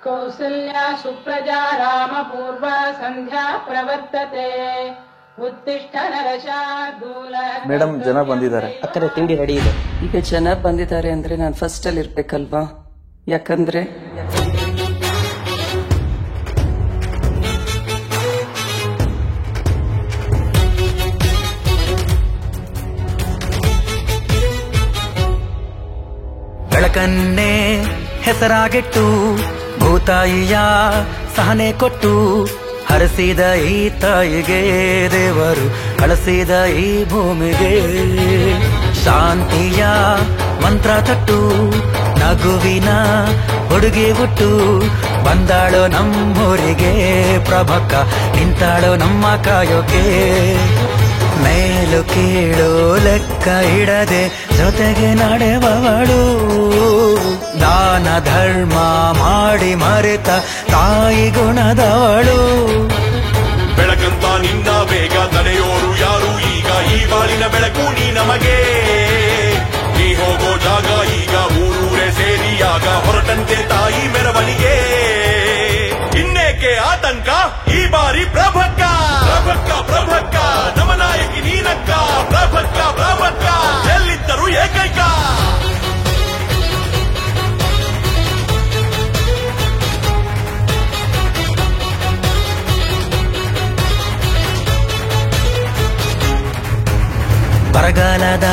ಕೌಸಲ್ಯಾ ಸುಪ್ರಜಾ ರಾಮ ಪೂರ್ವ ಸಂಧ್ಯಾ ಪ್ರವರ್ತತೆ. ಉತ್ತಿಷ್ಠ ನರಶಾರ್ದೂಲ. ಮೇಡಮ್, ಜನ ಬಂದಿದ್ದಾರೆ. ಅಕ್ಕರೆ ತಿಂಡಿ ರೆಡಿ ಇದೆ. ಈಗ ಜನ ಬಂದಿದ್ದಾರೆ ಅಂದ್ರೆ ನಾನು ಫಸ್ಟ್ ಅಲ್ಲಿ ಇರ್ಬೇಕಲ್ವಾ? ಯಾಕಂದ್ರೆ ಬೆಳಕನ್ನೇ ಹೆಸರಾಗಿಟ್ಟು ಭೂತಾಯಿಯ ಸಹನೆ ಕೊಟ್ಟು ಹರಸಿದ ಈ ತಾಯಿಗೆ ದೇವರು ಕಳಿಸಿದ ಈ ಭೂಮಿಗೆ ಶಾಂತಿಯ ಮಂತ್ರ ತಟ್ಟು ನಗುವಿನ ಹುಡುಗಿ ಹುಟ್ಟು ಬಂದಾಳೋ ನಮ್ಮೂರಿಗೆ ಪ್ರಭಕ್ಕ ನಿಂತಾಳೋ ನಮ್ಮ ಕಾಯೋಕೆ. ಮೇಲು ಕೀಳು ಲೆಕ್ಕ ಇಡದೆ ಜೊತೆಗೆ ನಡೆವವಳು ದಾನ ಧರ್ಮ ಮಾಡಿ ಮರೆತ ತಾಯಿ ಗುಣದವಳು. ಬೆಳಕಂತ ನಿನ್ನ ಬೇಗ ತಡೆಯೋರು ಯಾರು ಈಗ ಈ ಬಾಳಿನ ಬೆಳಕು ನೀ ನಮಗೆ. ನೀ ಹೋಗೋ ಜಾಗ ಈಗ ಊರೂರೇ ಸೇರಿಯಾಗ ಹೊರಟಂತೆ ತಾಯಿ ಮೆರವಣಿಗೆ. ಇನ್ನೇಕೆ ಆತಂಕ ಈ ಬಾರಿ ಪ್ರಭಕ್ಕ ಪ್ರಭಕ್ಕ ಪ್ರಭಕ್ಕ ನಮ್ಮ ನಾಯಕಿ ನೀನಕ್ಕ. ಪ್ರಭಕ್ಕ ಪ್ರಭಕ್ಕ ಎಲ್ಲಿದ್ದರು ಏಕೈಕ. ಬರಗಾಲದ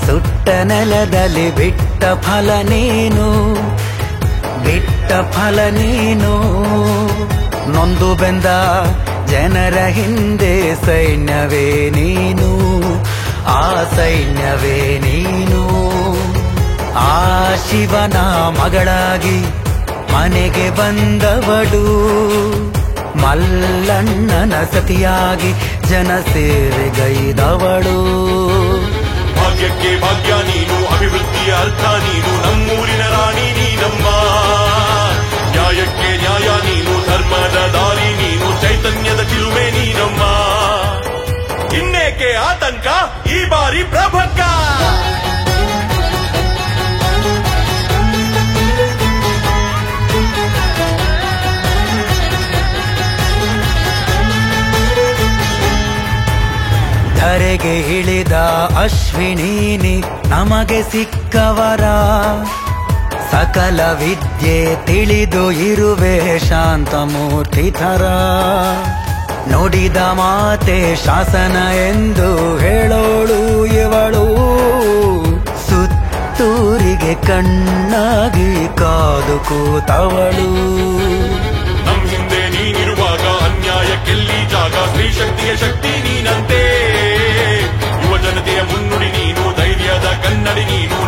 ಸುಟ್ಟ ನೆಲದಲ್ಲಿ ಬಿಟ್ಟ ಫಲ ನೀನು, ಬಿಟ್ಟ ಫಲ ನೀನು. ನೊಂದು ಬೆಂದ ಜನರ ಹಿಂದೆ ಸೈನ್ಯವೇ ನೀನು, ಆ ಸೈನ್ಯವೇ ನೀನು. ಆ ಶಿವನ ಮಗಳಾಗಿ ಮನೆಗೆ ಬಂದವಳು, ಮಲ್ಲಣ್ಣನ ಸತಿಯಾಗಿ ಜನ ಸೇವೆಗೈದವಳು. ಭಾಗ್ಯಕ್ಕೆ ಭಾಗ್ಯ ನೀನು, ಅಭಿವೃದ್ಧಿಯ ಅರ್ಥ ನೀನು, ನಮ್ಮೂರಿನ ರಾಣಿ ನೀನಮ್ಮ. ನ್ಯಾಯಕ್ಕೆ ನ್ಯಾಯ ನೀನು, ಧರ್ಮದ ದಾರಿ ನೀನು, ಚೈತನ್ಯದ ಚಿಲುಮೆ ನೀನಮ್ಮ. ಇನ್ನೇಕೆ ಆತಂಕ ಈ ಬಾರಿ ಪ್ರಭಕ್ಕ. ಧರೆಗೆ ಇಳಿದ ಅಶ್ವಿನೀನಿ ನಮಗೆ ಸಿಕ್ಕವರ, ಸಕಲ ವಿದ್ಯೆ ತಿಳಿದು ಇರುವೆ ಶಾಂತಮೂರ್ತಿ ಥರ. ನುಡಿದ ಮಾತೆ ಶಾಸನ ಎಂದು ಹೇಳೋಳು ಇವಳು, ಸುತ್ತೂರಿಗೆ ಕಣ್ಣಾಗಿ ಕಾದು ಕೂತವಳು. ನಮ್ ಹಿಂದೆ ನೀನಿರುವಾಗ ಅನ್ಯಾಯಕ್ಕೆಲ್ಲಿ ಜಾಗ, ಸ್ತ್ರೀ ಶಕ್ತಿಯ ಶಕ್ತಿ ನೀನಂತೆ. ಯುವ ಜನತೆಯ ಮುನ್ನುಡಿ ನೀನು, ಧೈರ್ಯದ ಕನ್ನಡಿ ನೀನು,